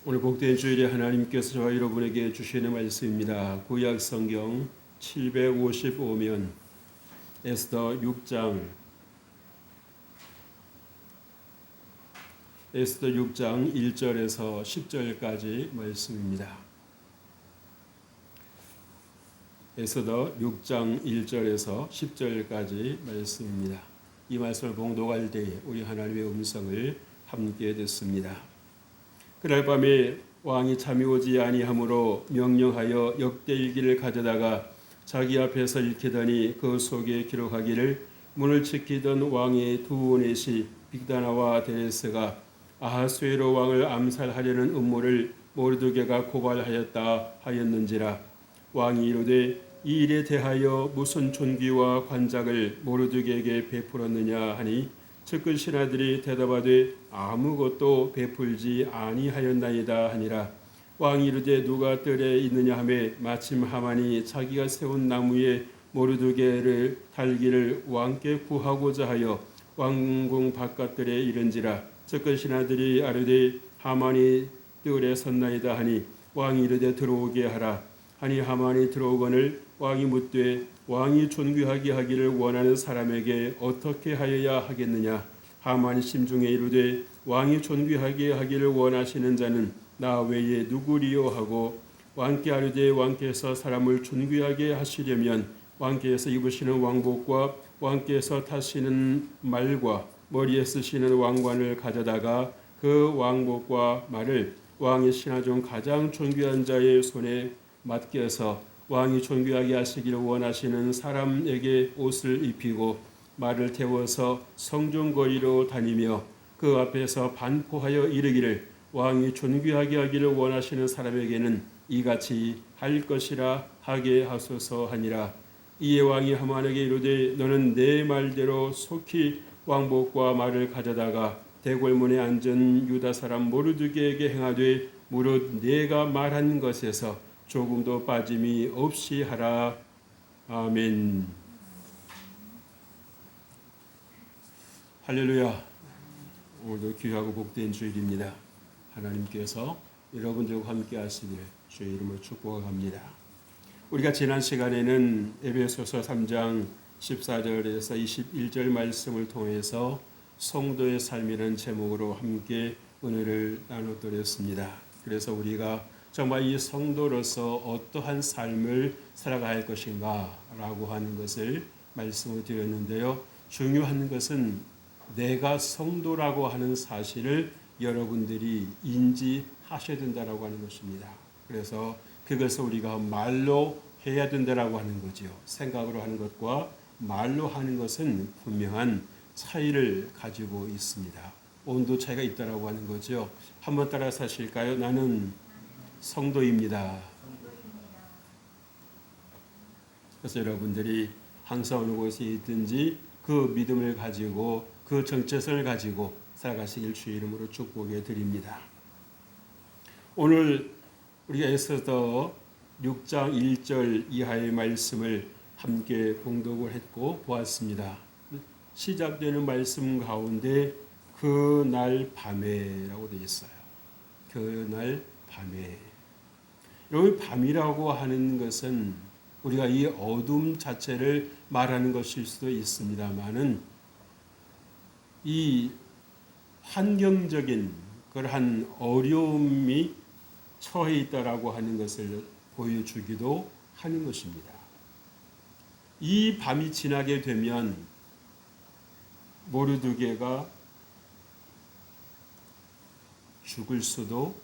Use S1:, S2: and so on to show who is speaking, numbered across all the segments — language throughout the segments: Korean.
S1: 오늘 복된 주일에 하나님께서 저와 여러분에게 주시는 말씀입니다. 구약 성경 755면 에스더 6장 1절에서 10절까지 말씀입니다. 에스더 6장 1절에서 10절까지 말씀입니다. 이 말씀을 봉독할 때에 우리 하나님의 음성을 함께 듣습니다. 그날 밤에 왕이 잠이 오지 아니하므로 명령하여 역대일기를 가져다가 자기 앞에서 읽히더니 그 속에 기록하기를 문을 지키던 왕의 두 넷이 빅다나와 데레스가 아하수에로 왕을 암살하려는 음모를 모르드게가 고발하였다 하였는지라. 왕이 이르되 이 일에 대하여 무슨 존귀와 관작을 모르드게에게 베풀었느냐 하니 측근 신하들이 대답하되 아무것도 베풀지 아니하였나이다 하니라. 왕이 이르되 누가 뜰에 있느냐 하매 마침 하만이 자기가 세운 나무에 모르드게를 달기를 왕께 구하고자 하여 왕궁 바깥들에 이른지라. 측근 신하들이 아뢰되 하만이 뜰에 섰나이다 하니 왕이 이르되 들어오게 하라 하니 하만이 들어오거늘 왕이 묻되 왕이 존귀하게 하기를 원하는 사람에게 어떻게 하여야 하겠느냐. 하만이 심중에 이르되 왕이 존귀하게 하기를 원하시는 자는 나 외에 누구리요 하고 왕께 아뢰되 왕께서 사람을 존귀하게 하시려면 왕께서 입으시는 왕복과 왕께서 타시는 말과 머리에 쓰시는 왕관을 가져다가 그 왕복과 말을 왕의 신하 중 가장 존귀한 자의 손에 맡겨서 왕이 존귀하게 하시기를 원하시는 사람에게 옷을 입히고 말을 태워서 성중거리로 다니며 그 앞에서 반포하여 이르기를 왕이 존귀하게 하기를 원하시는 사람에게는 이같이 할 것이라 하게 하소서 하니라. 이에 왕이 하만에게 이르되 너는 내 말대로 속히 왕복과 말을 가져다가 대궐문에 앉은 유다 사람 모르드게에게 행하되 무릇 내가 말한 것에서 조금도 빠짐이 없이 하라. 아멘. 할렐루야. 오늘도 귀하고 복된 주일입니다. 하나님께서 여러분들과 함께 하시길 주의 이름으로 축복합니다. 우리가 지난 시간에는 에베소서 3장 14절에서 21절 말씀을 통해서 성도의 삶이라는 제목으로 함께 은혜를 나눠드렸습니다. 그래서 우리가 정말 이 성도로서 어떠한 삶을 살아가야 할 것인가 라고 하는 것을 말씀을 드렸는데요. 중요한 것은 내가 성도라고 하는 사실을 여러분들이 인지하셔야 된다라고 하는 것입니다. 그래서 그것을 우리가 말로 해야 된다라고 하는 거죠. 생각으로 하는 것과 말로 하는 것은 분명한 차이를 가지고 있습니다. 온도 차이가 있다라고 하는 거죠. 한번 따라서 하실까요? 나는 성도입니다. 그래서 여러분들이 항상 어느 곳에 있든지 그 믿음을 가지고 그 정체성을 가지고 살아가시길 주의 이름으로 축복해 드립니다. 오늘 우리가 에스더 6장 1절 이하의 말씀을 함께 봉독을 했고 보았습니다. 시작되는 말씀 가운데 그날 밤에라고 되어 있어요. 그날 밤에. 여기 밤이라고 하는 것은 우리가 이 어둠 자체를 말하는 것일 수도 있습니다만은 이 환경적인 그러한 어려움이 처해 있다라고 하는 것을 보여주기도 하는 것입니다. 이 밤이 지나게 되면 모르드게가 죽을 수도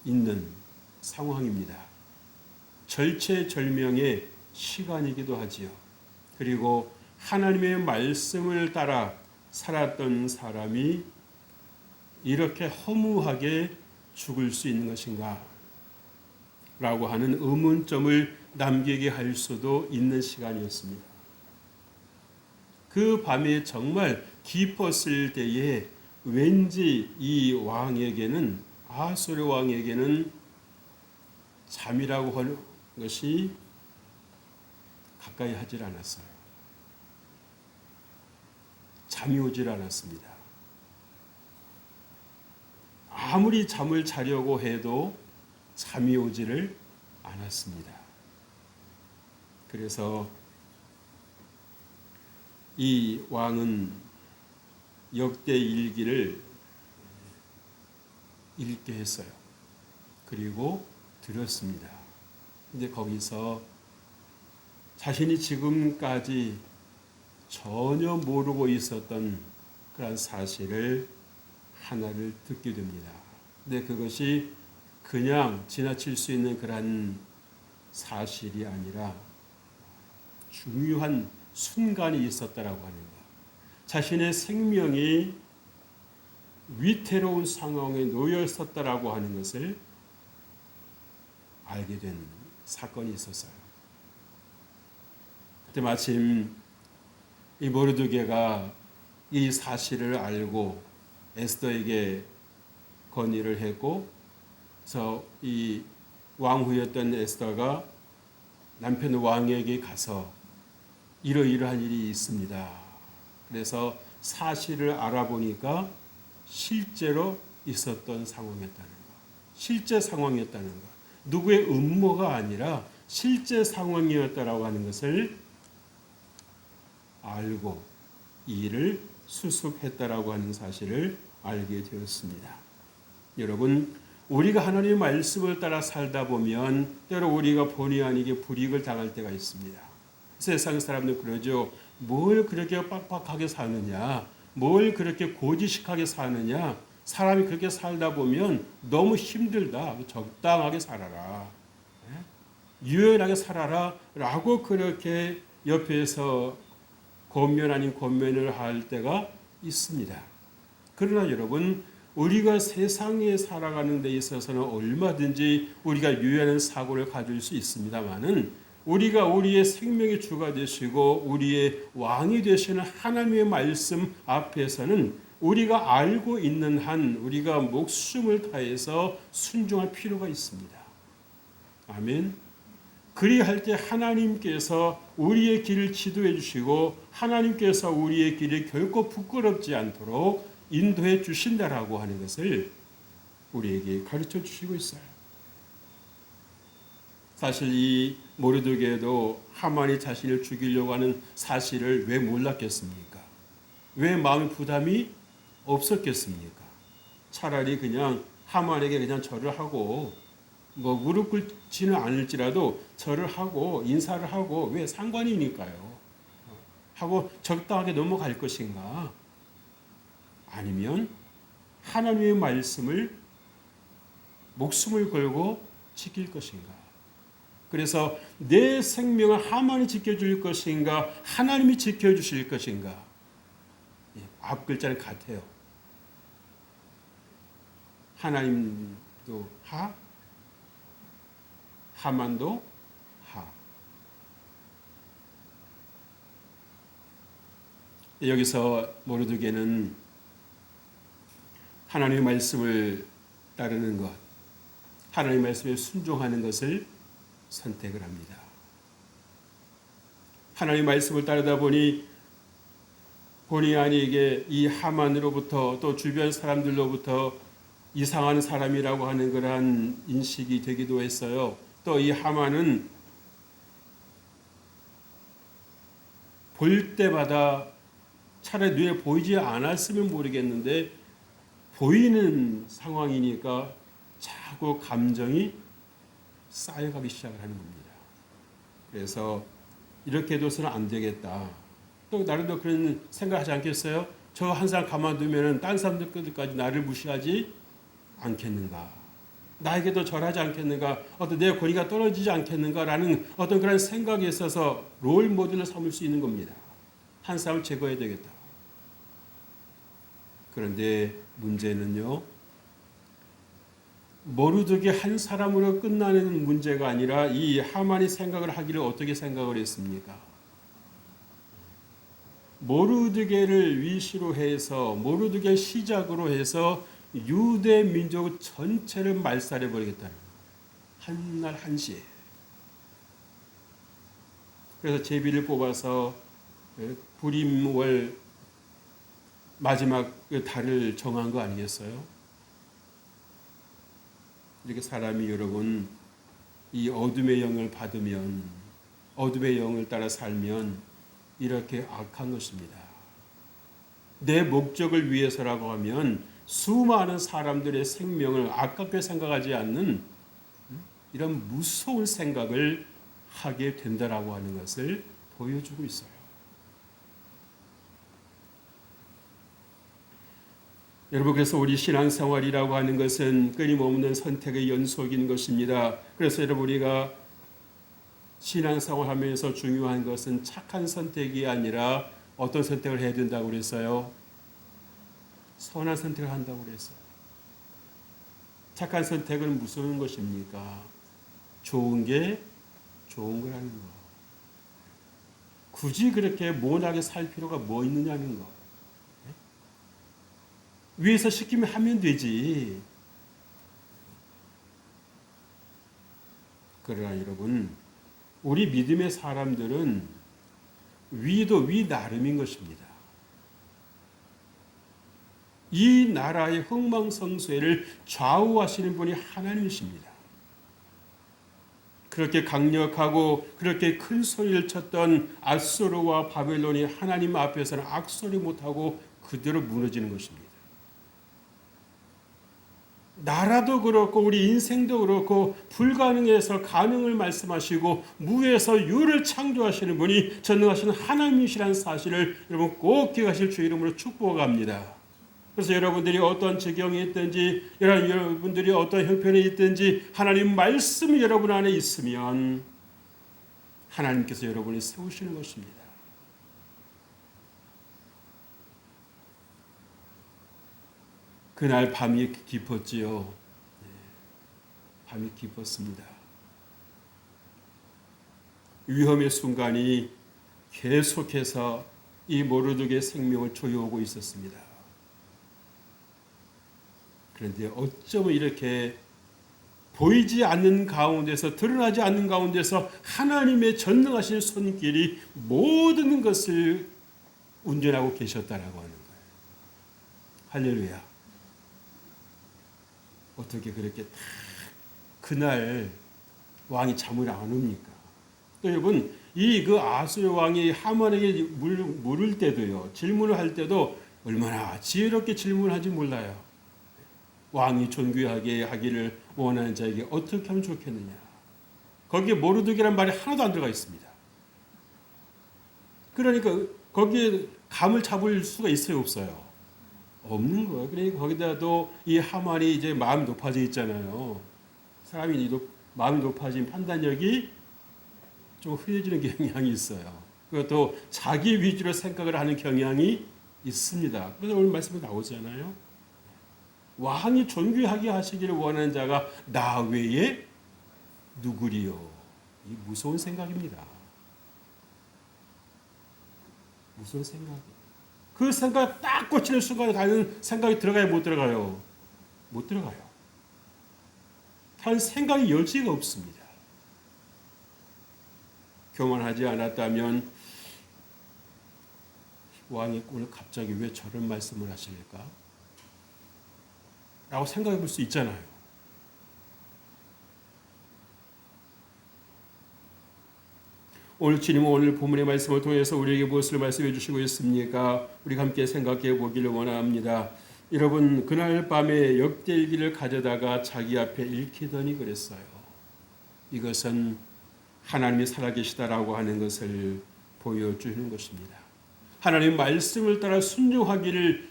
S1: 있는 상황입니다. 절체절명의 시간이기도 하지요. 그리고 하나님의 말씀을 따라 살았던 사람이 이렇게 허무하게 죽을 수 있는 것인가? 라고 하는 의문점을 남기게 할 수도 있는 시간이었습니다. 그 밤에 정말 깊었을 때에 왠지 이 왕에게는 아하수에로 왕에게는 잠이라고 하는 것이 가까이 하질 않았어요. 잠이 오질 않았습니다. 아무리 잠을 자려고 해도 잠이 오지를 않았습니다. 그래서 이 왕은 역대 일기를 읽게 했어요. 그리고 들었습니다. 근데 거기서 자신이 지금까지 전혀 모르고 있었던 그런 사실을 하나를 듣게 됩니다. 근데 그것이 그냥 지나칠 수 있는 그런 사실이 아니라 중요한 순간이 있었다라고 하는 것. 자신의 생명이 위태로운 상황에 놓여 있었다라고 하는 것을 알게 된 사건이 있었어요. 그때 마침 이 모르드게가 이 사실을 알고 에스더에게 건의를 했고, 그래서 이 왕후였던 에스더가 남편 왕에게 가서 이러이러한 일이 있습니다. 그래서 사실을 알아보니까 실제로 있었던 상황이었다는 것. 실제 상황이었다는 것. 누구의 음모가 아니라 실제 상황이었다라고 하는 것을 알고 이 일을 수습했다라고 하는 사실을 알게 되었습니다. 여러분, 우리가 하나님의 말씀을 따라 살다 보면 때로 우리가 본의 아니게 불이익을 당할 때가 있습니다. 세상 사람들 그러죠. 뭘 그렇게 빡빡하게 사느냐, 뭘 그렇게 고지식하게 사느냐, 사람이 그렇게 살다 보면 너무 힘들다. 적당하게 살아라, 유연하게 살아라 라고 그렇게 옆에서 권면 아닌 권면을 할 때가 있습니다. 그러나 여러분, 우리가 세상에 살아가는 데 있어서는 얼마든지 우리가 유연한 사고를 가질 수 있습니다만은, 우리가 우리의 생명의 주가 되시고 우리의 왕이 되시는 하나님의 말씀 앞에서는 우리가 알고 있는 한 우리가 목숨을 다해서 순종할 필요가 있습니다. 아멘. 그리할 때 하나님께서 우리의 길을 지도해 주시고 하나님께서 우리의 길이 결코 부끄럽지 않도록 인도해 주신다라고 하는 것을 우리에게 가르쳐 주시고 있어요. 사실 이 모르드게도 하만이 자신을 죽이려고 하는 사실을 왜 몰랐겠습니까? 왜 마음의 부담이 없었겠습니까? 차라리 그냥 하만에게 그냥 절을 하고 무릎 꿇지는 않을지라도 절을 하고 인사를 하고 왜 상관이니까요. 하고 적당하게 넘어갈 것인가? 아니면 하나님의 말씀을 목숨을 걸고 지킬 것인가? 그래서 내 생명을 하만이 지켜줄 것인가? 하나님이 지켜주실 것인가? 앞 글자는 같아요. 하나님도 하, 하만도 하. 여기서 모르드게는 하나님의 말씀을 따르는 것, 하나님의 말씀에 순종하는 것을 선택을 합니다. 하나님의 말씀을 따르다 보니 본의 아니게 이 하만으로부터 또 주변 사람들로부터 이상한 사람이라고 하는 그러한 인식이 되기도 했어요. 또 이 하만은 볼 때마다 차라리 눈에 보이지 않았으면 모르겠는데 보이는 상황이니까 자꾸 감정이 쌓여가기 시작을 하는 겁니다. 그래서 이렇게 해둬서는 안 되겠다. 또 나름대로 그런 생각하지 않겠어요? 저 한 사람 가만두면 딴 사람들까지 나를 무시하지 않겠는가? 나에게도 절하지 않겠는가? 어떤 내 권위가 떨어지지 않겠는가라는 어떤 그런 생각에 있어서 롤 모델을 삼을 수 있는 겁니다. 한 사람을 제거해야 되겠다. 그런데 문제는요, 모르드게 한 사람으로 끝나는 문제가 아니라 이 하만이 생각을 하기를 어떻게 생각을 했습니까? 모르드게를 위시로 해서 모르드게 시작으로 해서 유대 민족 전체를 말살해 버리겠다는 한날 한시에. 그래서 제비를 뽑아서 부림월 마지막 달을 정한 거 아니겠어요? 이렇게 사람이 여러분 이 어둠의 영을 받으면, 어둠의 영을 따라 살면 이렇게 악한 것입니다. 내 목적을 위해서라고 하면 수많은 사람들의 생명을 아깝게 생각하지 않는 이런 무서운 생각을 하게 된다라고 하는 것을 보여주고 있어요. 여러분, 그래서 우리 신앙생활이라고 하는 것은 끊임없는 선택의 연속인 것입니다. 그래서 여러분, 우리가 신앙생활하면서 중요한 것은 착한 선택이 아니라 어떤 선택을 해야 된다고 그랬어요? 선한 선택을 한다고 그랬어요. 착한 선택은 무슨 것입니까? 좋은 게 좋은 거라는 거. 굳이 그렇게 모나게 살 필요가 뭐 있느냐는 거. 위에서 시키면 하면 되지. 그러나 여러분, 우리 믿음의 사람들은 위도 위 나름인 것입니다. 이 나라의 흥망성쇠를 좌우하시는 분이 하나님이십니다. 그렇게 강력하고 그렇게 큰 소리를 쳤던 아수르와 바벨론이 하나님 앞에서는 악소리 못하고 그대로 무너지는 것입니다. 나라도 그렇고 우리 인생도 그렇고 불가능해서 가능을 말씀하시고 무에서 유를 창조하시는 분이 전능하시는 하나님이시라는 사실을 여러분 꼭 기억하실 주 이름으로 축복합니다. 그래서 여러분들이 어떤 지경이 있든지 여러분들이 어떤 형편이 있든지 하나님 말씀이 여러분 안에 있으면 하나님께서 여러분을 세우시는 것입니다. 그날 밤이 깊었지요. 밤이 깊었습니다. 위험의 순간이 계속해서 이 모르드게의 생명을 조여오고 있었습니다. 그런데 어쩌면 이렇게 보이지 않는 가운데서 드러나지 않는 가운데서 하나님의 전능하신 손길이 모든 것을 운전하고 계셨다라고 하는 거예요. 할렐루야. 어떻게 그렇게 다 그날 왕이 잠을 안 옵니까? 또 여러분 그 아수르 왕이 하만에게 물을 때도요, 질문을 할 때도 얼마나 지혜롭게 질문하지 몰라요. 왕이 존귀하게 하기를 원하는 자에게 어떻게 하면 좋겠느냐. 거기에 모르드게란 말이 하나도 안 들어가 있습니다. 그러니까 거기에 감을 잡을 수가 있어요, 없어요? 없는 거예요. 그러니까 거기다도 이 하만이 이제 마음이 높아져 있잖아요. 사람이 마음이 높아진 판단력이 좀 흐려지는 경향이 있어요. 그것도 자기 위주로 생각을 하는 경향이 있습니다. 그래서 오늘 말씀에 나오잖아요. 왕이 존귀하게 하시기를 원하는 자가 나 외에 누구리요? 이 무서운 생각입니다. 무서운 생각이에요. 그 생각에 딱 꽂히는 순간에 다른 생각이 들어가요, 못 들어가요? 못 들어가요. 다른 생각의 여지가 없습니다. 교만하지 않았다면 왕이 오늘 갑자기 왜 저런 말씀을 하실까? 라고 생각해 볼 수 있잖아요. 오늘 주님은 오늘 본문의 말씀을 통해서 우리에게 무엇을 말씀해 주시고 있습니까? 우리가 함께 생각해 보기를 원합니다. 여러분, 그날 밤에 역대일기를 가져다가 자기 앞에 읽히더니 그랬어요. 이것은 하나님이 살아계시다라고 하는 것을 보여주는 것입니다. 하나님 말씀을 따라 순종하기를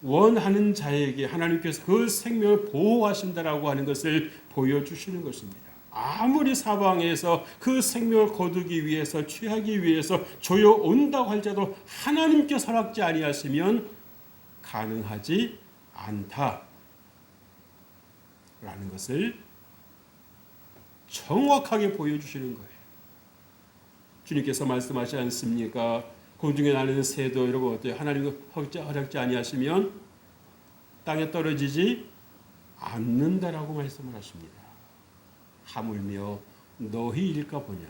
S1: 원하는 자에게 하나님께서 그 생명을 보호하신다라고 하는 것을 보여주시는 것입니다. 아무리 사방에서 그 생명을 거두기 위해서 취하기 위해서 조여온다고 할지라도 하나님께서 허락지 아니하시면 가능하지 않다라는 것을 정확하게 보여주시는 거예요. 주님께서 말씀하시지 않습니까? 공중에 나는 새도 여러분 어때요? 하나님 허락지 아니하시면 땅에 떨어지지 않는다라고 말씀을 하십니다. 하물며 너희 일까 보냐.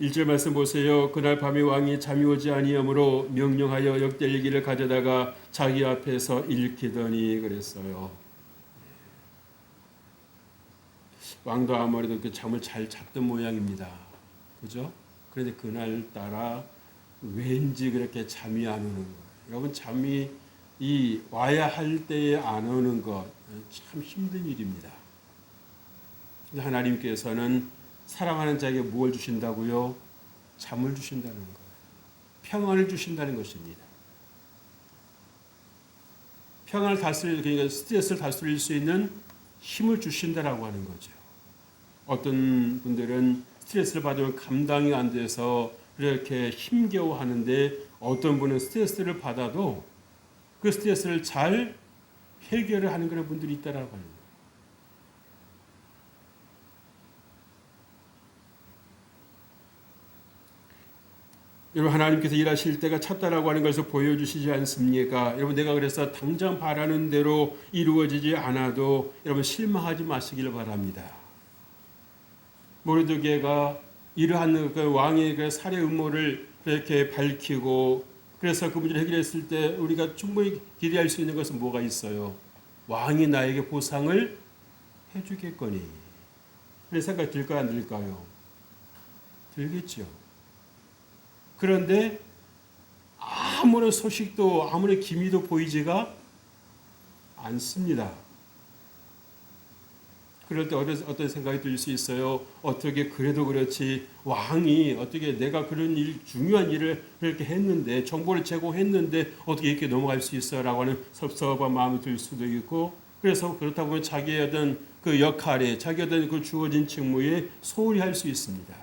S1: 1절 말씀 보세요. 그날 밤에 왕이 잠이 오지 아니하므로 명령하여 역대일기를 가져다가 자기 앞에서 읽히더니 그랬어요. 왕도 아무래도 그 잠을 잘 잤던 모양입니다. 그죠? 그런데 그날따라 왠지 그렇게 잠이 안 오는 거예요. 여러분, 잠이 이 와야 할 때에 안 오는 것 참 힘든 일입니다. 하나님께서는 사랑하는 자에게 무엇을 주신다고요? 잠을 주신다는 거예요. 평안을 주신다는 것입니다. 평안을 그러니까 스트레스를 다스릴 수 있는 힘을 주신다라고 하는 거죠. 어떤 분들은 스트레스를 받으면 감당이 안 돼서 이렇게 힘겨워하는데, 어떤 분은 스트레스를 받아도 그 스트레스를 잘 해결을 하는 그런 분들이 있다라고 하는 거예요. 여러분, 하나님께서 일하실 때가 찼다라고 하는 것을 보여주시지 않습니까? 여러분, 내가 그래서 당장 바라는 대로 이루어지지 않아도 여러분 실망하지 마시기를 바랍니다. 모르드게가 이러한 그 왕의 그 살해 음모를 이렇게 밝히고, 그래서 그 문제를 해결했을 때 우리가 충분히 기대할 수 있는 것은 뭐가 있어요? 왕이 나에게 보상을 해주겠거니. 그런 생각이 들까요, 안 들까요? 들겠죠. 그런데 아무런 소식도 아무런 기미도 보이지가 않습니다. 그럴 때 어떤 생각이 들 수 있어요? 어떻게 그래도 그렇지 왕이 어떻게 내가 그런 중요한 일을 그렇게 했는데, 정보를 제공했는데 어떻게 이렇게 넘어갈 수 있어라고 하는 섭섭한 마음이 들 수도 있고, 그래서 그렇다 보면 자기의 어떤 그 역할에, 자기의 어떤 그 주어진 직무에 소홀히 할 수 있습니다.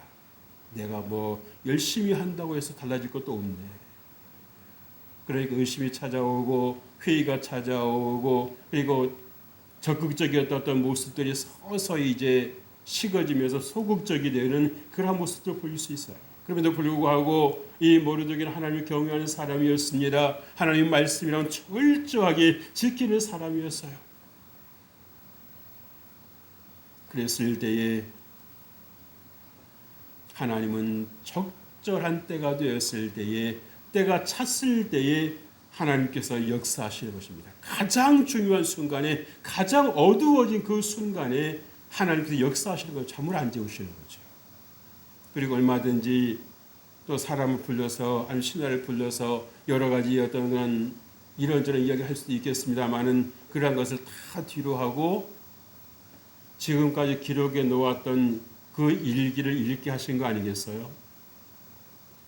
S1: 내가 뭐 열심히 한다고 해서 달라질 것도 없네. 그러니까 의심이 찾아오고 회의가 찾아오고, 그리고 적극적이었던 어떤 모습들이 서서히 이제 식어지면서 소극적이 되는 그런 모습도 보일 수 있어요. 그럼에도 불구하고 이 모르드게는 하나님을 경외하는 사람이었습니다. 하나님 말씀이랑 철저하게 지키는 사람이었어요. 그랬을 때에 하나님은 적절한 때가 되었을 때에, 때가 찼을 때에 하나님께서 역사하시는 것입니다. 가장 중요한 순간에, 가장 어두워진 그 순간에 하나님께서 역사하시는 거예요. 잠을 안 재우시는 거죠. 그리고 얼마든지 또 사람을 불러서, 아니면 신하를 불러서 여러 가지 어떤 그런 이런저런 이야기를 할 수도 있겠습니다만은, 그러한 것을 다 뒤로 하고 지금까지 기록해 놓았던 그 일기를 읽게 하신 거 아니겠어요?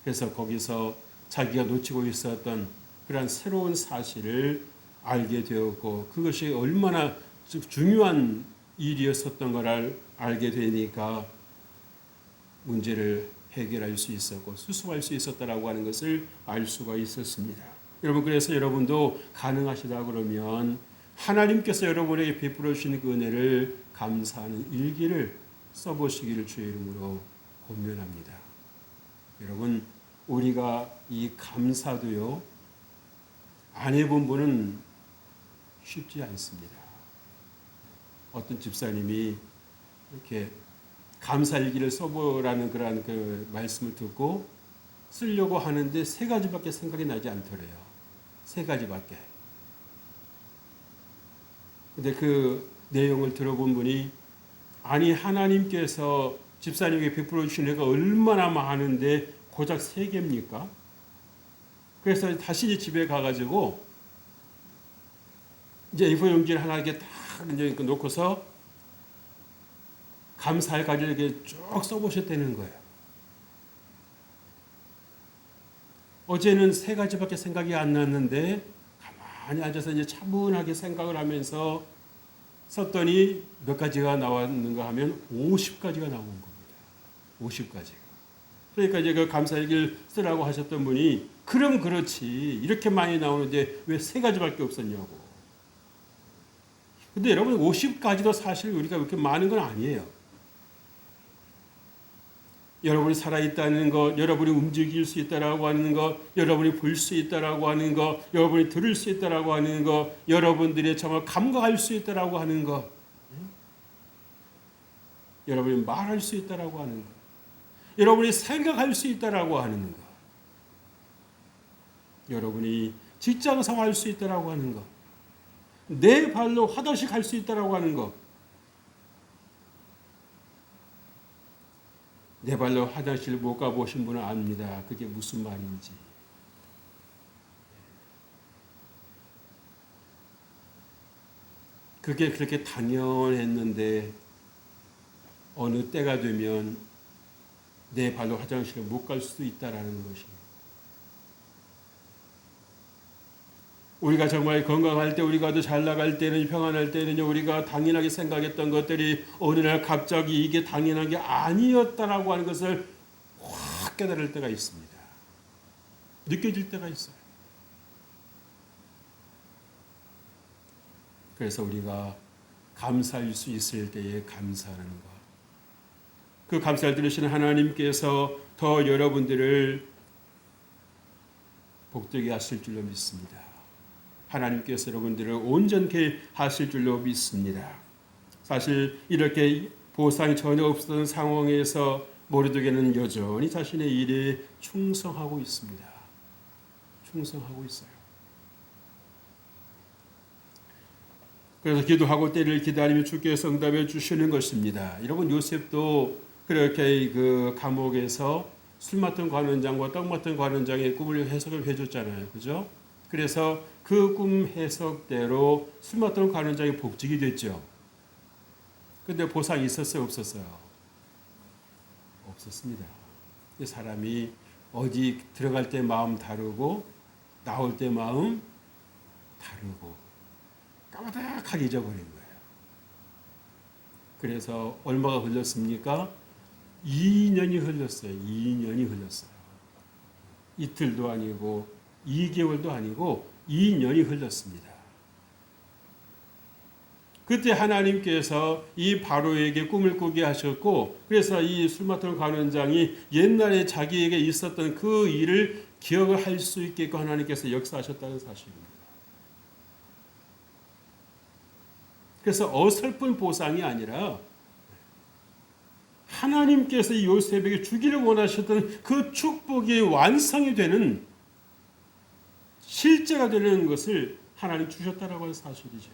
S1: 그래서 거기서 자기가 놓치고 있었던 그런 새로운 사실을 알게 되었고, 그것이 얼마나 중요한 일이었었던 걸 알게 되니까 문제를 해결할 수 있었고 수습할 수 있었다라고 하는 것을 알 수가 있었습니다. 여러분, 그래서 여러분도 가능하시다 그러면 하나님께서 여러분에게 베풀어 주신 그 은혜를 감사하는 일기를 써보시기를 주의 이름으로 권면합니다. 여러분, 우리가 이 감사도요, 안 해본 분은 쉽지 않습니다. 어떤 집사님이 이렇게 감사일기를 써보라는 그런 그 말씀을 듣고 쓰려고 하는데 3가지밖에 생각이 나지 않더래요. 3가지밖에. 근데 그 내용을 들어본 분이, 아니 하나님께서 집사님에게 베풀어 주신 애가 얼마나 많은데 고작 3개입니까? 그래서 다시 집에 가가지고 이제 A4 용지를 하나 이렇게 딱 이제 놓고서 감사할 가지를 이렇게 쭉 써보셨다는 거예요. 어제는 3가지밖에 생각이 안 났는데 가만히 앉아서 이제 차분하게 생각을 하면서 썼더니 몇 가지가 나왔는가 하면 50가지가 나온 겁니다. 50가지. 그러니까 이제 그 감사일기를 쓰라고 하셨던 분이, 그럼 그렇지 이렇게 많이 나오는데 왜 3가지밖에 없었냐고. 근데 여러분, 50가지도 사실 우리가 그렇게 많은 건 아니에요. 여러분이 살아있다는 것, 여러분이 움직일 수 있다라고 하는 것, 여러분이 볼 수 있다라고 하는 것, 여러분이 들을 수 있다라고 하는 것, 여러분들이 정말 감각할 수 있다라고 하는 것, 여러분이 말할 수 있다라고 하는 것, 여러분이 생각할 수 있다라고 하는 것, 여러분이 직장 생활할 수 있다라고 하는 것, 내 발로 화장실 갈 수 있다라고 하는 것, 내 발로 화장실 못 가보신 분은 압니다. 그게 무슨 말인지. 그게 그렇게 당연했는데 어느 때가 되면 내 발로 화장실을 못 갈 수도 있다라는 것입니다. 우리가 정말 건강할 때, 우리가 더 잘 나갈 때는, 평안할 때는 우리가 당연하게 생각했던 것들이 어느 날 갑자기 이게 당연한 게 아니었다라고 하는 것을 확 깨달을 때가 있습니다. 느껴질 때가 있어요. 그래서 우리가 감사할 수 있을 때에 감사하는 것. 그 감사를 들으시는 하나님께서 더 여러분들을 복되게 하실 줄로 믿습니다. 하나님께서 여러분들을 온전케 하실 줄로 믿습니다. 사실 이렇게 보상이 전혀 없었던 상황에서 모르드게는 여전히 자신의 일에 충성하고 있습니다. 충성하고 있어요. 그래서 기도하고 때를 기다리며 주께서 응답해 주시는 것입니다. 여러분 요셉도 그렇게 그 감옥에서 술 맡은 관원장과 떡 맡은 관원장의 꿈을 해석을 해줬잖아요. 그죠? 그래서 그 꿈 해석대로 술 맡은 관원장이 복직이 됐죠. 근데 보상이 있었어요? 없었어요? 없었습니다. 사람이 어디 들어갈 때 마음 다르고 나올 때 마음 다르고 까마득하게 잊어버린 거예요. 그래서 얼마가 흘렀습니까? 2년이 흘렀어요. 2년이 흘렀어요. 이틀도 아니고 2개월도 아니고 2년이 흘렀습니다. 그때 하나님께서 이 바로에게 꿈을 꾸게 하셨고, 그래서 이 술 맡은 관원장이 옛날에 자기에게 있었던 그 일을 기억을 할 수 있게끔 하나님께서 역사하셨다는 사실입니다. 그래서 어설픈 보상이 아니라 하나님께서 이 요셉에게 주기를 원하셨던 그 축복이 완성이 되는 실제가 되는 것을 하나님 주셨다라고 하는 사실이죠.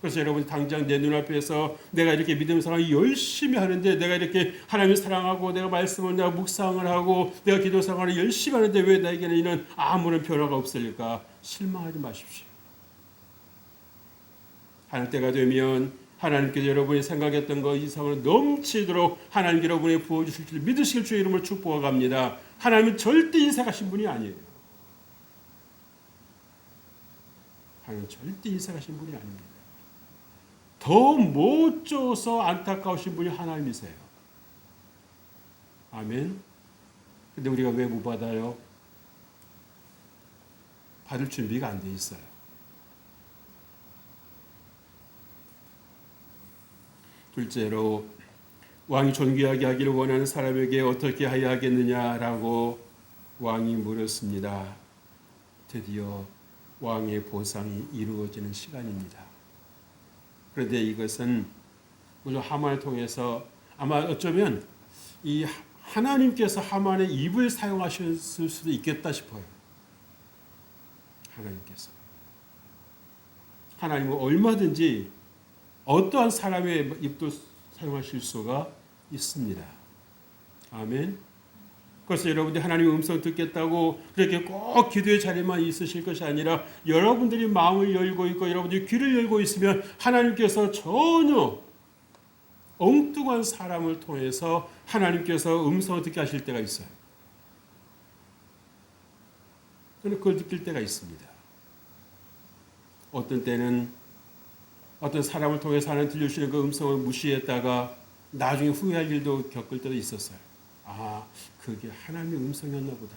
S1: 그래서 여러분 당장 내 눈앞에서 내가 이렇게 믿음 생활 열심히 하는데, 내가 이렇게 하나님을 사랑하고 내가 말씀을 내가 묵상을 하고 내가 기도 생활을 열심히 하는데 왜 나에게는 이런 아무런 변화가 없을까? 실망하지 마십시오. 할 때가 되면 하나님께서 여러분이 생각했던 것 이상으로 넘치도록 하나님 여러분이 부어주실 줄 믿으실 주의 이름을 축복합니다. 하나님은 절대 인색하신 분이 아니에요. 하나님은 절대 인색하신 분이 아닙니다. 더 못 줘서 안타까우신 분이 하나님이세요. 아멘. 근데 우리가 왜 못 받아요? 받을 준비가 안 돼 있어요. 둘째로, 왕이 존귀하게 하기를 원하는 사람에게 어떻게 하여야 하겠느냐라고 왕이 물었습니다. 드디어 왕의 보상이 이루어지는 시간입니다. 그런데 이것은 물론 하만을 통해서 아마 어쩌면 이 하나님께서 하만의 입을 사용하셨을 수도 있겠다 싶어요. 하나님은 얼마든지 어떠한 사람의 입도 사용하실 수가 있습니다. 아멘. 그래서 여러분들이 하나님의 음성 듣겠다고 그렇게 꼭 기도의 자리만 있으실 것이 아니라 여러분들이 마음을 열고 있고 여러분들이 귀를 열고 있으면 하나님께서 전혀 엉뚱한 사람을 통해서 하나님께서 음성을 듣게 하실 때가 있어요. 저는 그걸 느낄 때가 있습니다. 어떤 때는 어떤 사람을 통해서 하나님 들려주시는 그 음성을 무시했다가 나중에 후회할 일도 겪을 때도 있었어요. 아, 그게 하나님의 음성이었나 보다.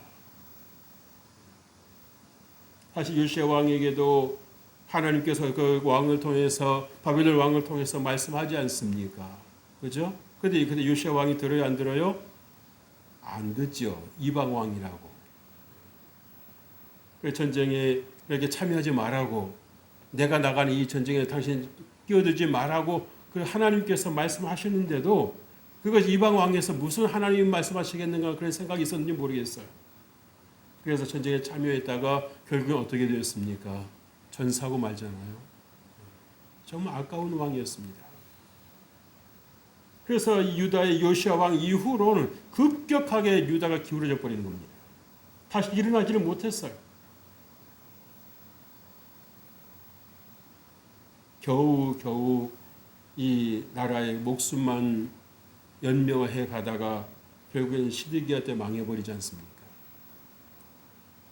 S1: 사실 요시야 왕에게도 하나님께서 그 왕을 통해서 바벨론 왕을 통해서 말씀하지 않습니까? 그죠? 근데 요시야 왕이 들어요, 안 들어요? 안 듣죠. 이방 왕이라고. 전쟁에 이렇게 참여하지 말라고, 내가 나가는 이 전쟁에 당신 끼어들지 말라고 그 하나님께서 말씀하시는데도 그것이 이방 왕에서 무슨 하나님 말씀하시겠는가 그런 생각이 있었는지 모르겠어요. 그래서 전쟁에 참여했다가 결국엔 어떻게 되었습니까? 전사하고 말잖아요. 정말 아까운 왕이었습니다. 그래서 유다의 요시아 왕 이후로는 급격하게 유다가 기울어져 버리는 겁니다. 다시 일어나지를 못했어요. 겨우 이 나라의 목숨만 연명해 가다가 결국에는 시드기야 때 망해버리지 않습니까?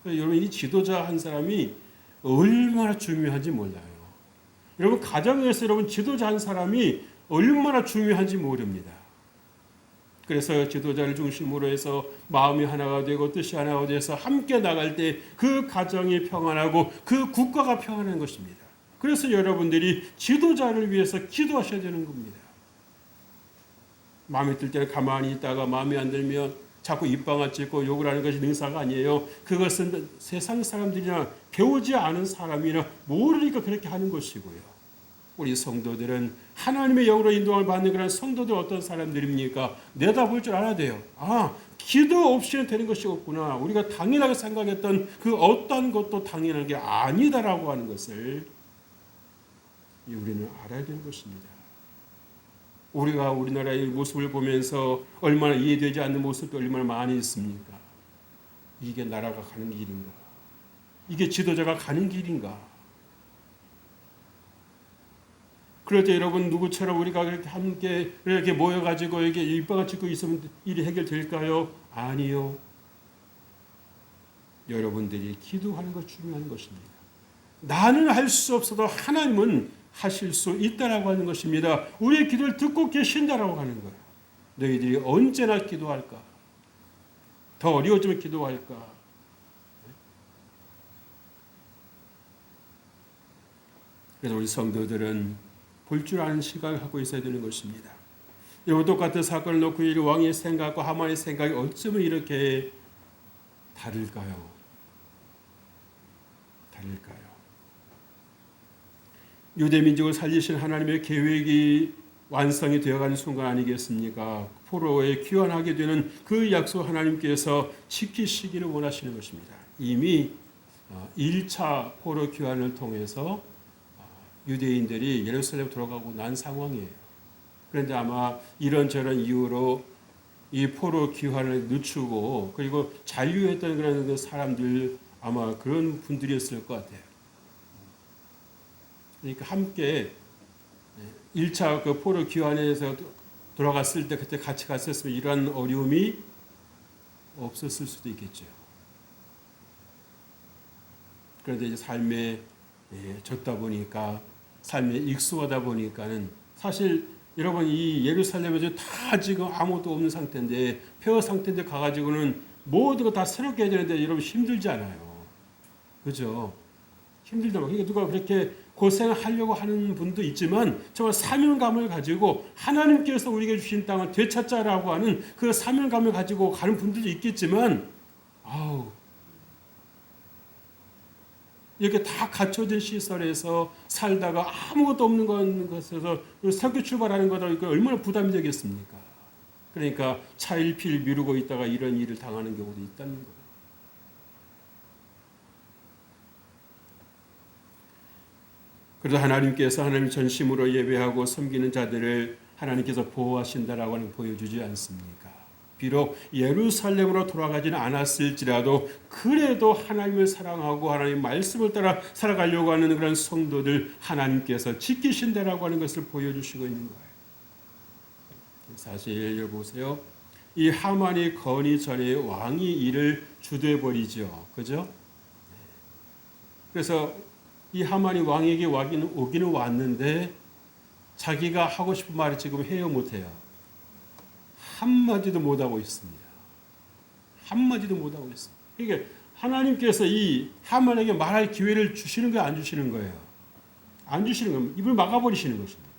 S1: 그러니까 여러분, 이 지도자 한 사람이 얼마나 중요한지 몰라요. 여러분, 가정에서 여러분 지도자 한 사람이 얼마나 중요한지 모릅니다. 그래서 지도자를 중심으로 해서 마음이 하나가 되고 뜻이 하나가 돼서 함께 나갈 때 그 가정이 평안하고 그 국가가 평안한 것입니다. 그래서 여러분들이 지도자를 위해서 기도하셔야 되는 겁니다. 마음에 들 때는 가만히 있다가 마음에 안 들면 자꾸 입방아 찍고 욕을 하는 것이 능사가 아니에요. 그것은 세상 사람들이나 배우지 않은 사람이나 모르니까 그렇게 하는 것이고요. 우리 성도들은 하나님의 영으로 인도함을 받는 그런 성도들 어떤 사람들입니까? 내다볼 줄 알아야 돼요. 기도 없이는 되는 것이 없구나. 우리가 당연하게 생각했던 그 어떤 것도 당연한 게 아니다라고 하는 것을 우리는 알아야 되는 것입니다. 우리가 우리나라의 모습을 보면서 얼마나 이해되지 않는 모습도 얼마나 많이 있습니까? 이게 나라가 가는 길인가? 이게 지도자가 가는 길인가? 그럴 때 여러분, 누구처럼 우리가 그렇게 함께 이렇게 모여가지고 이렇게 입방아 찍고 있으면 일이 해결될까요? 아니요. 여러분들이 기도하는 것 중요한 것입니다. 나는 할 수 없어도 하나님은 하실 수 있다라고 하는 것입니다. 우리의 기도를 듣고 계신다라고 하는 거예요. 너희들이 언제나 기도할까? 더 어려워지면 기도할까? 그래서 우리 성도들은 볼 줄 아는 시각을 갖고 있어야 되는 것입니다. 여러분, 똑같은 사건을 놓고 이 왕의 생각과 하만의 생각이 어쩌면 이렇게 다를까요? 유대 민족을 살리신 하나님의 계획이 완성이 되어가는 순간 아니겠습니까? 포로에 귀환하게 되는 그 약속 하나님께서 지키시기를 원하시는 것입니다. 이미 1차 포로 귀환을 통해서 유대인들이 예루살렘 돌아가고 난 상황이에요. 그런데 아마 이런저런 이유로 이 포로 귀환을 늦추고 그리고 잔류했던 그런 사람들, 아마 그런 분들이었을 것 같아요. 그러니까 함께 1차 그 포로 귀환에서 돌아갔을 때 그때 같이 갔었으면 이런 어려움이 없었을 수도 있겠죠. 그런데 이제 삶에 졌다 보니까, 삶에 익숙하다 보니까는, 사실 여러분, 이 예루살렘에서 다 지금 아무것도 없는 상태인데, 폐허 상태인데 가가지고는 모두가 다 새롭게 해야 되는데 여러분 힘들지 않아요. 그죠? 힘들더라고요. 그러니까 누가 그렇게 고생하려고 하는 분도 있지만 정말 사명감을 가지고 하나님께서 우리에게 주신 땅을 되찾자라고 하는 그 사명감을 가지고 가는 분들도 있겠지만, 이렇게 다 갖춰진 시설에서 살다가 아무것도 없는 것에서 새롭게 출발하는 거다 보니까 얼마나 부담이 되겠습니까? 그러니까 차일피일 미루고 있다가 이런 일을 당하는 경우도 있다는 거예요. 그래서 하나님께서 하나님 전심으로 예배하고 섬기는 자들을 하나님께서 보호하신다라고 하는 보여주지 않습니까? 비록 예루살렘으로 돌아가지는 않았을지라도 그래도 하나님을 사랑하고 하나님 말씀을 따라 살아가려고 하는 그런 성도들 하나님께서 지키신다라고 하는 것을 보여주시고 있는 거예요. 사실 여기 보세요. 이 하만이 건이 전에 왕이 이를 주도해 버리죠. 그죠? 그래서 이 하만이 왕에게 오기는 왔는데 자기가 하고 싶은 말을 지금 해요, 못해요? 한마디도 못하고 있습니다. 한마디도 못하고 있습니다. 그러니까 하나님께서 이 하만에게 말할 기회를 주시는 거예요, 안 주시는 거예요? 안 주시는 겁니다. 입을 막아버리시는 것입니다.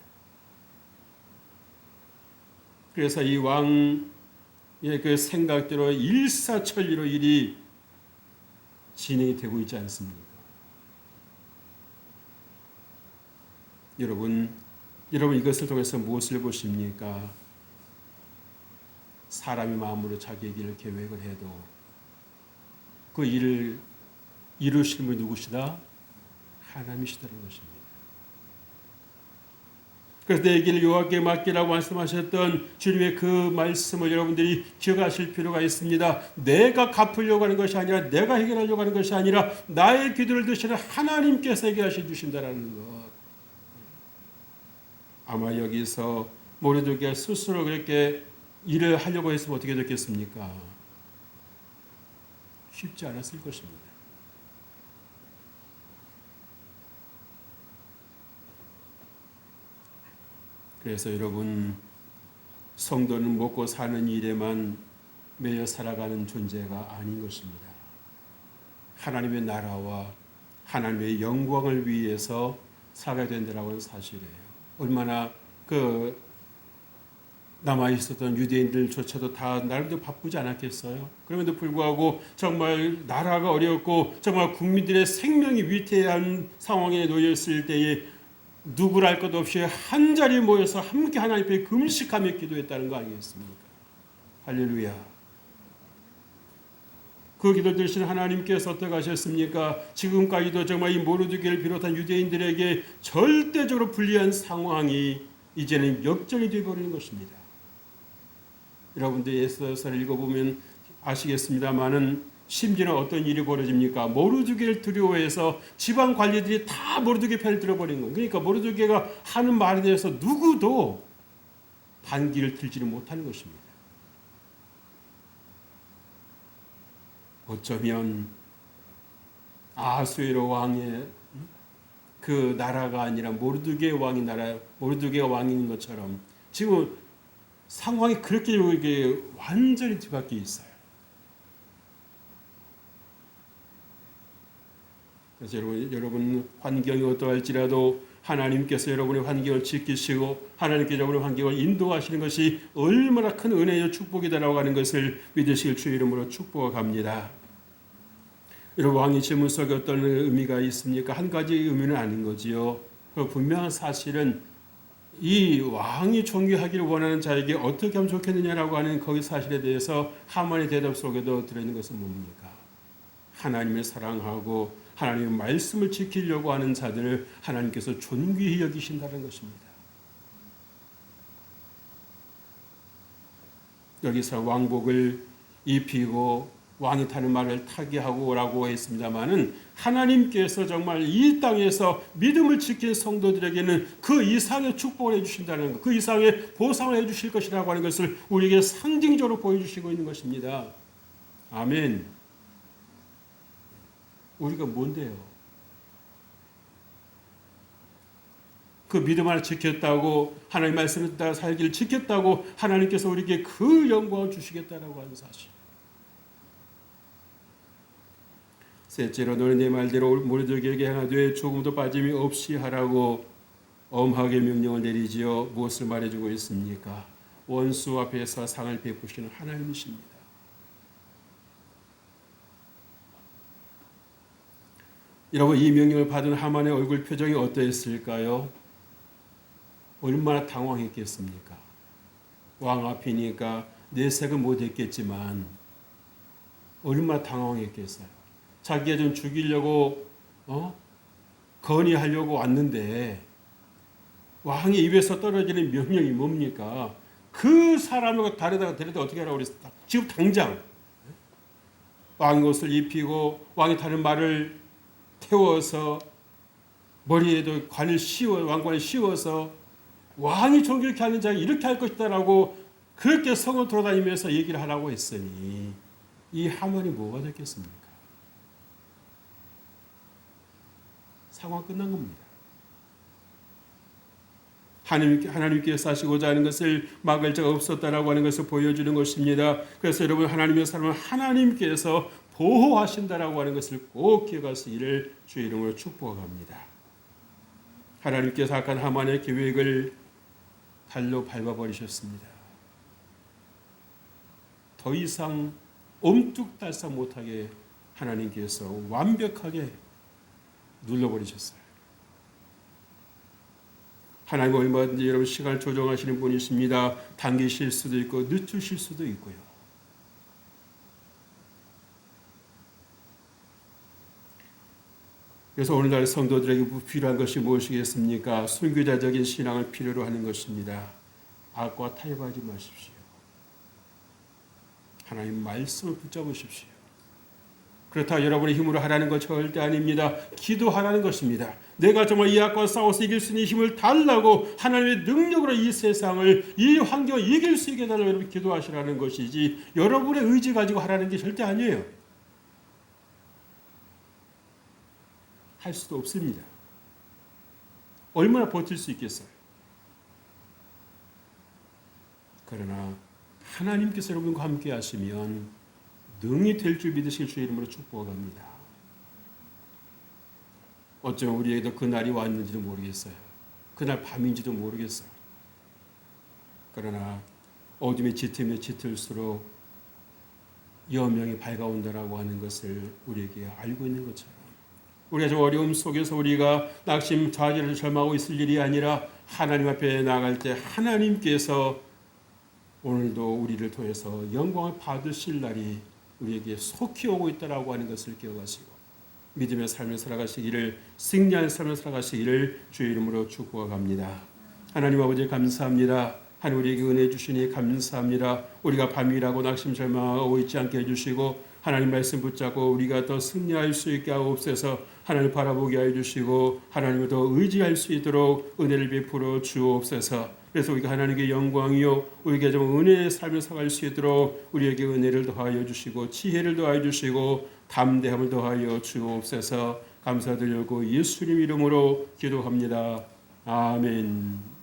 S1: 그래서 이 왕의 그 생각대로 일사천리로 일이 진행이 되고 있지 않습니까? 여러분 이것을 통해서 무엇을 보십니까? 사람이 마음으로 자기의 길을 계획을 해도 그 일을 이루시는 분이 누구시다? 하나님이시다는 것입니다. 그래서 내 길을 여호와께 맡기라고 말씀하셨던 주님의 그 말씀을 여러분들이 기억하실 필요가 있습니다. 내가 갚으려고 하는 것이 아니라, 내가 해결하려고 하는 것이 아니라 나의 기도를 드시는 하나님께서 해결하시 주신다라는 것. 아마 여기서 모르드게가 스스로 그렇게 일을 하려고 했으면 어떻게 됐겠습니까? 쉽지 않았을 것입니다. 그래서 여러분, 성도는 먹고 사는 일에만 매여 살아가는 존재가 아닌 것입니다. 하나님의 나라와 하나님의 영광을 위해서 살아야 된다는 건 사실이에요. 얼마나 남아 있었던 유대인들조차도 다 나름대로 바쁘지 않았겠어요? 그럼에도 불구하고 정말 나라가 어렵고 정말 국민들의 생명이 위태한 상황에 놓여 있을 때에 누구를 할 것 없이 한 자리에 모여서 함께 하나님 앞에 금식하며 기도했다는 거 아니겠습니까? 할렐루야. 그 기도 들으신 하나님께서 어떻게 하셨습니까? 지금까지도 정말 이 모르드게를 비롯한 유대인들에게 절대적으로 불리한 상황이 이제는 역전이 되어버리는 것입니다. 여러분들 에스더서를 읽어보면 아시겠습니다만은 심지어는 어떤 일이 벌어집니까? 모르드게를 두려워해서 지방 관리들이 다 모르드게 편을 들어버린 거예요. 그러니까 모르드게가 하는 말에 대해서 누구도 반기를 들지를 못하는 것입니다. 어쩌면 아수에로 왕의 그 나라가 아니라 모르드게 왕의 나라, 모르드게가 왕인 것처럼 지금 상황이 그렇게 이게 완전히 뒤바뀌어 있어요. 그래서 여러분 환경이 어떠할지라도 하나님께서 여러분의 환경을 지키시고 하나님께서 여러분의 환경을 인도하시는 것이 얼마나 큰 은혜요 축복이다라고 하는 것을 믿으실 주의 이름으로 축복합니다. 여러분, 왕의 질문 속에 어떤 의미가 있습니까? 한 가지 의미는 아닌 거지요. 그 분명한 사실은 이 왕이 존귀하기를 원하는 자에게 어떻게 하면 좋겠느냐라고 하는 거기 사실에 대해서 하만의 대답 속에도 들어있는 것은 뭡니까? 하나님을 사랑하고 하나님의 말씀을 지키려고 하는 자들을 하나님께서 존귀히 여기신다는 것입니다. 여기서 왕복을 입히고 왕이 타는 말을 타게 하고 오라고 했습니다마는 하나님께서 정말 이 땅에서 믿음을 지킨 성도들에게는 그 이상의 축복을 해주신다는 것, 그 이상의 보상을 해주실 것이라고 하는 것을 우리에게 상징적으로 보여주시고 있는 것입니다. 아멘. 우리가 뭔데요? 그 믿음 하나 지켰다고, 하나님 말씀을 따라 살기를 지켰다고 하나님께서 우리에게 그 영광을 주시겠다라고 하는 사실. 셋째로 너는 내 말대로 모르드게에게 행하되 조금도 빠짐이 없이 하라고 엄하게 명령을 내리지요. 무엇을 말해주고 있습니까? 원수 앞에서 상을 베푸시는 하나님이십니다. 여러분, 이 명령을 받은 하만의 얼굴 표정이 어떠했을까요? 얼마나 당황했겠습니까? 왕 앞이니까 내색은 못했겠지만 얼마나 당황했겠어요. 자기가 좀 죽이려고 건의하려고 왔는데 왕의 입에서 떨어지는 명령이 뭡니까? 그 사람을 데려다 어떻게 하라고 그랬어? 지금 당장 왕의 옷을 입히고 왕이 타는 말을 태워서 머리에도 왕관을 씌워서 왕이 존귀케 하는 자가 이렇게 할 것이다라고 그렇게 성을 돌아다니면서 얘기를 하라고 했으니 이 하만이 뭐가 됐겠습니까? 상황 끝난 겁니다. 하나님께서 하시고자 하는 것을 막을 자가 없었다라고 하는 것을 보여주는 것입니다. 그래서 여러분, 하나님의 사람은 하나님께서 보호하신다라고 하는 것을 꼭 기억하시기를 주의 이름으로 축복합니다. 하나님께서 악한 하만의 계획을 발로 밟아버리셨습니다. 더 이상 엄뚝달싹 못하게 하나님께서 완벽하게 눌러버리셨어요. 하나님은 얼마든지 여러분 시간을 조정하시는 분이십니다. 당기실 수도 있고 늦추실 수도 있고요. 그래서 오늘날 성도들에게 필요한 것이 무엇이겠습니까? 순교자적인 신앙을 필요로 하는 것입니다. 악과 타협하지 마십시오. 하나님 말씀을 붙잡으십시오. 그렇다 여러분의 힘으로 하라는 것 절대 아닙니다. 기도하라는 것입니다. 내가 정말 이 악과 싸워서 이길 수 있는 힘을 달라고 하나님의 능력으로 이 세상을, 이 환경을 이길 수 있게 달라고 여러분 기도하시라는 것이지 여러분의 의지 가지고 하라는 게 절대 아니에요. 할 수도 없습니다. 얼마나 버틸 수 있겠어요? 그러나 하나님께서 여러분과 함께 하시면 능히 될 줄 믿으실 주의 이름으로 축복합니다. 어쩌면 우리에게도 그날이 왔는지도 모르겠어요. 그날 밤인지도 모르겠어요. 그러나 어둠이 짙으면 짙을수록 여명이 밝아온다라고 하는 것을 우리에게 알고 있는 것처럼 우리가 저 어려움 속에서 우리가 낙심, 좌절을 절망하고 있을 일이 아니라 하나님 앞에 나갈 때 하나님께서 오늘도 우리를 통해서 영광을 받으실 날이 우리에게 속히 오고 있다라고 하는 것을 기억하시고 믿음의 삶을 살아가시기를, 승리한 삶을 살아가시기를 주의 이름으로 축복합니다. 하나님 아버지 감사합니다. 하나님 우리에게 은혜 주시니 감사합니다. 우리가 밤이라고 낙심 절망하고 있지 않게 해주시고 하나님 말씀 붙잡고 우리가 더 승리할 수 있게 하옵소서. 하나님 바라보게 해주시고 하나님을 더 의지할 수 있도록 은혜를 베풀어 주옵소서. 그래서 우리가 하나님께 영광이요 우리에게 좀 은혜의 삶을 살아갈 수 있도록 우리에게 은혜를 더하여 주시고 지혜를 더하여 주시고 담대함을 더하여 주옵소서. 감사드리고 예수님 이름으로 기도합니다. 아멘.